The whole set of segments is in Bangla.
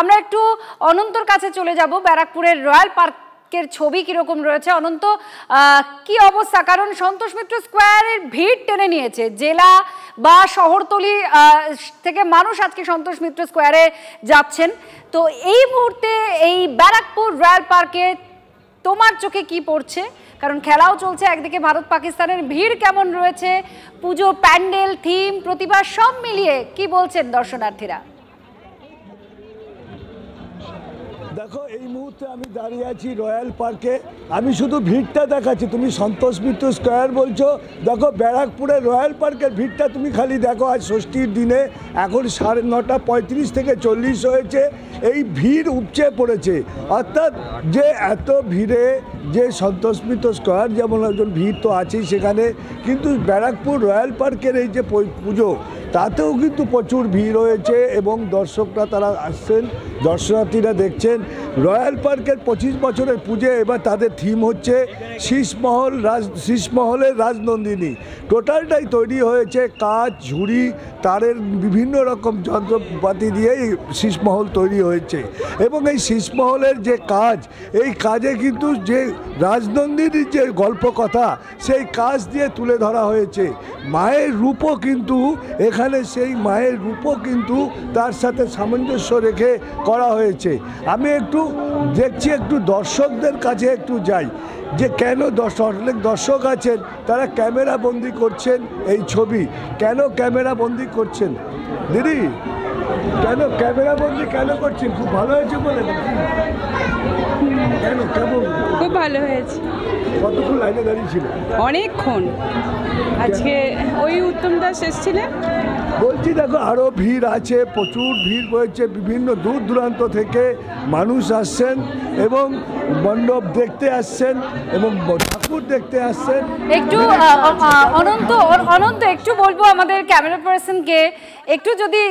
আমরা একটু অনন্তর কাছে চলে যাব। ব্যারাকপুরের রয়্যাল পার্কের ছবি কিরকম রয়েছে অনন্ত, কি অবস্থা? কারণ সন্তোষ মিত্র স্কোয়ারের ভিড় টেনে নিয়েছে, জেলা বা শহরতলি থেকে মানুষ আজকে সন্তোষ মিত্র স্কোয়ারে যাচ্ছেন। তো এই মুহূর্তে এই ব্যারাকপুর রয়্যাল পার্কে তোমার চোখে কি পড়ছে? কারণ খেলাও চলছে, একদিকে ভারত পাকিস্তানের ভিড় কেমন রয়েছে, পুজো প্যান্ডেল থিম প্রতিভা সব মিলিয়ে কি বলছেন দর্শনার্থীরা? দেখো, এই মুহূর্তে আমি দাঁড়িয়ে আছি রয়্যাল পার্কে। আমি শুধু ভিড়টা দেখাচ্ছি, তুমি সন্তোষ মিত্র স্কোয়ার বলছো। দেখো ব্যারাকপুরের রয়্যাল পার্কের ভিড়টা তুমি খালি দেখো। আজ ষষ্ঠীর দিনে এখন 9:35 থেকে 40 হয়েছে। এই ভিড় উপচে পড়েছে, অর্থাৎ যে এত ভিড়ে যে সন্তোষ মিত্র স্কোয়ার যেমন একজন ভিড় তো আছেই সেখানে, কিন্তু ব্যারাকপুর রয়্যাল পার্কের এই যে পুজো তাতেও কিন্তু প্রচুর ভিড় হয়েছে এবং দর্শকরা তারা আসছেন, দর্শনার্থীরা দেখছেন। রয়্যাল পার্কের 25 বছরের পুজো, এবার তাদের থিম হচ্ছে শীষমহলের রাজনন্দিনী। টোটালটাই তৈরি হয়েছে কাঁচ, ঝুড়ি, তারের বিভিন্ন রকম যন্ত্রপাতি দিয়ে এই শীষমহল তৈরি হয়েছে। এবং এই শীষমহলের যে কাজ, এই কাজে কিন্তু যে রাজনন্দিনীর যে গল্প কথা সেই কাজ দিয়ে তুলে ধরা হয়েছে। মায়ের রূপও কিন্তু এখানে, সেই মায়ের রূপও কিন্তু তার সাথে সামঞ্জস্য রেখে করা হয়েছে। আমি একটু দেখছি, একটু দর্শকদের কাছে একটু যাই যে কেন অনেক দর্শক আছেন তারা ক্যামেরা বন্দি করছেন এই ছবি। কেন ক্যামেরা বন্দি করছেন দিদি? কেন ক্যামেরা বন্দি কেন করছেন? খুব ভালো হয়েছে বলে? কেন, কেমন? খুব ভালো হয়েছে। কতক্ষণ লাইনে দাঁড়িয়েছিল? অনেকক্ষণ। আজকে ওই উত্তম দাস এসেছিলেন। বলছি দেখো আরও ভিড় আছে, প্রচুর ভিড় হয়েছে, বিভিন্ন দূর দূরান্ত থেকে মানুষ আসছেন এবং মণ্ডপ দেখতে আসছেন এবং ঠাকুর দেখতে আসছেন। একটু অনন্ত একটু বলবো আমাদের ক্যামেরা পার্সনকে, একটু যদি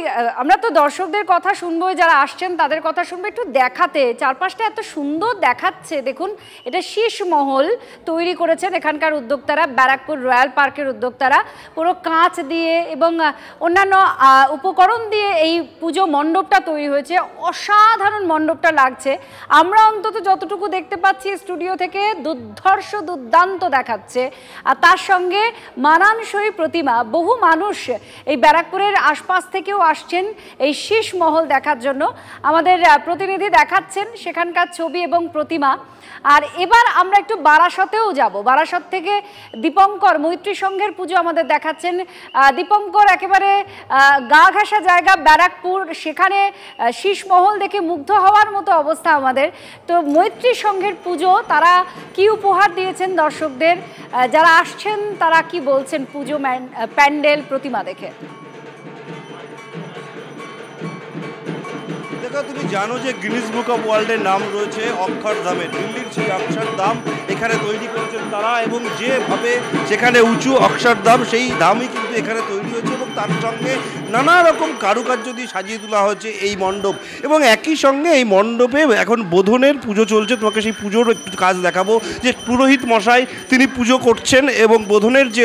আমরা তো দর্শকদের কথা শুনবো, যারা আসছেন তাদের কথা শুনবো, একটু দেখাতে চারপাশটা এত সুন্দর দেখাচ্ছে। দেখুন, এটা শীষমহল তৈরি করেছেন এখানকার উদ্যোক্তারা, ব্যারাকপুর রয়্যাল পার্কের উদ্যোক্তারা। পুরো কাঁচ দিয়ে এবং অন্যান্য উপকরণ দিয়ে এই পুজো মণ্ডপটা তৈরি হয়েছে। অসাধারণ মণ্ডপটা লাগছে। আমরা অন্তত যতটুকু দেখতে পাচ্ছি স্টুডিও থেকে দুর্দান্ত দেখাচ্ছে। আর তার সঙ্গে মানানসই প্রতিমা। বহু মানুষ এই ব্যারাকপুরের আশপাশ থেকেও আসছেন এই শীষমহল দেখার জন্য। আমাদের প্রতিনিধি দেখাচ্ছেন সেখানকার ছবি এবং প্রতিমা। আর এবার আমরা একটু বারাসতেও যাব। বারাসত থেকে দীপঙ্কর মৈত্রী সংঘের পুজো আমাদের দেখাচ্ছেন। দীপঙ্কর, একেবারে গা ঘেঁষা জায়গা ব্যারাকপুর, সেখানে শীষমহল দেখে মুগ্ধ হওয়ার মতো অবস্থা আমাদের। তো মৈত্রী সংঘের পুজো, তারা কি উপহার দিয়েছেন দর্শকদের, যারা আসছেন তারা কি বলছেন পুজো প্যান্ডেল প্রতিমা দেখে? তুমি জানো যে গিনিস বুক অফ ওয়ার্ল্ডের নাম রয়েছে অক্ষরধামের। দিল্লির সেই অক্ষরধাম এখানে তৈরি করেছেন তারা, এবং যেভাবে সেখানে উঁচু অক্ষরধাম, সেই ধামই কিন্তু এখানে তৈরি হয়েছে এবং তার সঙ্গে নানা রকম কারুকার্য দিয়ে সাজিয়ে তোলা হয়েছে এই মণ্ডপ। এবং একই সঙ্গে এই মণ্ডপে এখন বোধনের পুজো চলছে। তোমাকে সেই পুজোর একটু কাজ দেখাবো, যে পুরোহিত মশাই তিনি পুজো করছেন এবং বোধনের যে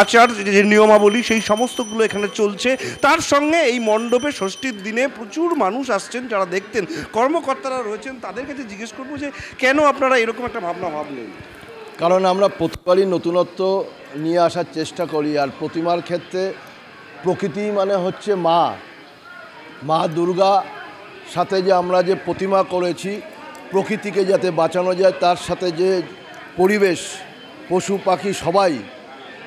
আচার, যে নিয়মাবলী, সেই সমস্তগুলো এখানে চলছে। তার সঙ্গে এই মণ্ডপে ষষ্ঠীর দিনে প্রচুর মানুষ আসছেন যারা দেখতেন। কর্মকর্তারা রয়েছেন, তাদের কাছে জিজ্ঞেস করবো যে কেন আপনারা এরকম একটা ভাবনা ভাবলেন? কারণ আমরা প্রতিবারই নতুনত্ব নিয়ে আসার চেষ্টা করি। আর প্রতিমার ক্ষেত্রে প্রকৃতি মানে হচ্ছে মা দুর্গা সাথে যে আমরা যে প্রতিমা করেছি, প্রকৃতিকে যাতে বাঁচানো যায়, তার সাথে যে পরিবেশ, পশু পাখি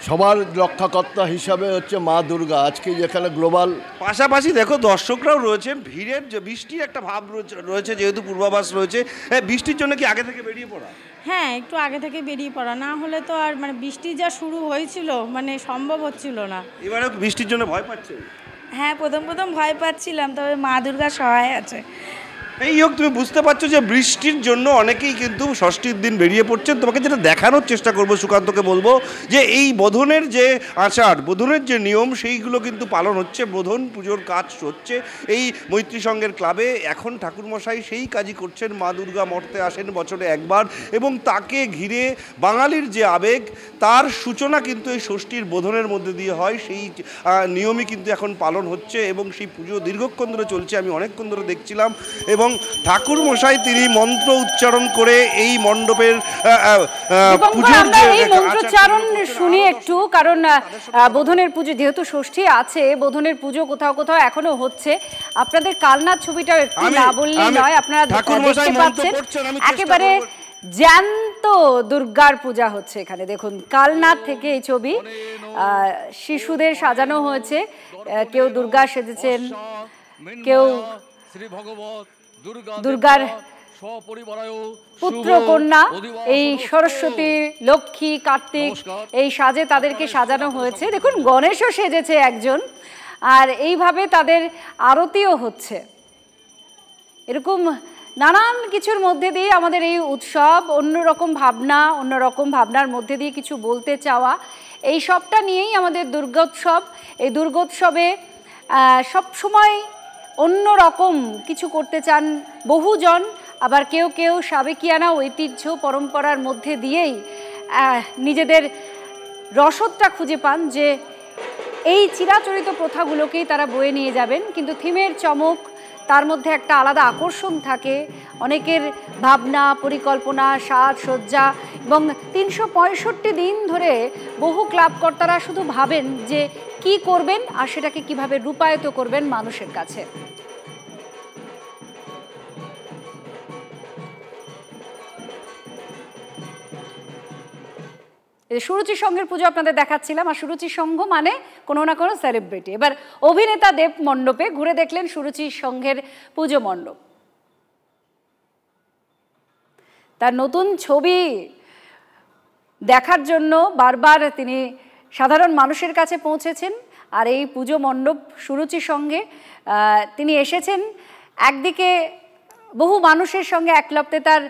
সবার রক্ষাকর্তা হিসাবে হচ্ছে মা দুর্গা। আজকে যেখানে গ্লোবাল, পাশাপাশি দেখো দর্শকরাও রয়েছেন। ভিড়ের যে বৃষ্টির একটা ভাব রয়েছে, যেহেতু পূর্বাভাস রয়েছে। বৃষ্টির জন্য কি আগে থেকে বেরিয়ে পড়া? হ্যাঁ, একটু আগে থেকে বেরিয়ে পড়া, না হলে তো আর মানে বৃষ্টি যা শুরু হয়েছিল মানে সম্ভব হচ্ছিল না। এবারে বৃষ্টির জন্য ভয় পাচ্ছে? হ্যাঁ, প্রথম ভয় পাচ্ছিলাম, তবে মা দুর্গা সহায় আছে। এই হোক, তুমি বুঝতে পারছো যে বৃষ্টির জন্য অনেকেই কিন্তু ষষ্ঠীর দিন বেরিয়ে পড়ছেন। তোমাকে যেটা দেখানোর চেষ্টা করবো, সুকান্তকে বলবো যে এই বোধনের যে আচার, বোধনের যে নিয়ম, সেইগুলো কিন্তু পালন হচ্ছে। বোধন পুজোর কাজ হচ্ছে এই মৈত্রী সংঘের ক্লাবে। এখন ঠাকুরমশাই সেই কাজই করছেন। মা দুর্গা মর্তে আসেন বছরে একবার, এবং তাকে ঘিরে বাঙালির যে আবেগ, তার সূচনা কিন্তু এই ষষ্ঠীর বোধনের মধ্যে দিয়ে হয়। সেই নিয়মই কিন্তু এখন পালন হচ্ছে এবং সেই পুজো দীর্ঘক্ষণ ধরে চলছে। আমি অনেকক্ষণ ধরে দেখছিলাম এবং ঠাকুর মশাই তিনি মন্ত্র উচ্চারণ করে এই মণ্ডপের পুজোর যে মন্ত্রোচ্চারণ শুনি একটু, কারণ বোধনের পুজো যেহেতু ষষ্ঠী আছে, বোধনের পুজো কোথাও কোথাও এখনো হচ্ছে। আপনাদের কালনার ছবিটাও একটু না বললেই নয়, আপনারা দেখতে পাচ্ছেন একেবারে জ্যান্ত দুর্গার পূজা হচ্ছে এখানে। দেখুন কালনাথ থেকে এই ছবি, শিশুদের সাজানো হয়েছে, কেউ দুর্গা সেজেছেন, কেউ দুর্গার পুত্র কন্যা, এই সরস্বতী, লক্ষ্মী, কার্তিক, এই সাজে তাদেরকে সাজানো হয়েছে। দেখুন গণেশও সেজেছে একজন, আর এইভাবে তাদের আরতিও হচ্ছে। এরকম নানান কিছুর মধ্যে দিয়ে আমাদের এই উৎসব, অন্যরকম ভাবনার মধ্যে দিয়ে কিছু বলতে চাওয়া, এই সবটা নিয়েই আমাদের দুর্গোৎসব। এই দুর্গোৎসবে সবসময় অন্য রকম কিছু করতে চান বহুজন, আবার কেউ কেউ সাবেকিয়ানা ঐতিহ্য পরম্পরার মধ্যে দিয়েই নিজেদের রসদটা খুঁজে পান, যে এই চিরাচরিত প্রথাগুলোকেই তারা বয়ে নিয়ে যাবেন। কিন্তু থিমের চমক, তার মধ্যে একটা আলাদা আকর্ষণ থাকে, অনেকের ভাবনা, পরিকল্পনা, সাজসজ্জা, এবং ৩৬৫ দিন ধরে বহু ক্লাবকর্তারা শুধু ভাবেন যে কি করবেন আর সেটাকে কিভাবে রূপায়িত করবেন মানুষের কাছে। সুরুচি সংঘের পুজো আপনাদের দেখাচ্ছিলাম, আর সুরুচি সংঘ মানে কোনো না কোনো সেলিব্রিটি। এবার অভিনেতা দেব মণ্ডপে ঘুরে দেখলেন সুরুচি সংঘের পুজো মণ্ডপ। তার নতুন ছবি দেখার জন্য বারবার তিনি সাধারণ মানুষের কাছে পৌঁছেছেন। আর এই পুজো মণ্ডপ সুরুচি সংঘে তিনি এসেছেন, একদিকে বহু মানুষের সঙ্গে একলপ্তে তার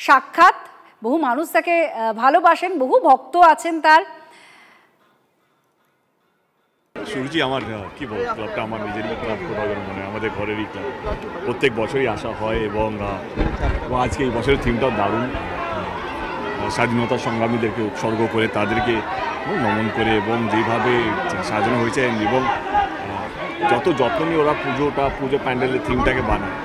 সাক্ষাৎ, বহু মানুষ তাকে ভালোবাসেন, বহু ভক্ত আছেন তার। সুরুচি আমার কি বলবো, ক্লাবটা আমার নিজেরই ক্লাব, মানে আমাদের ঘরেরই ক্লাব, প্রত্যেক বছরই আসা হয়। এবং আজকে এই বছরের থিমটাও দারুণ, স্বাধীনতা সংগ্রামীদেরকে উৎসর্গ করে তাদেরকে নমন করে এবং যেভাবে সাজানো হয়েছে এবং যত যত্ন নিয়ে ওরা পুজো প্যান্ডেলের থিমটাকে বানায়।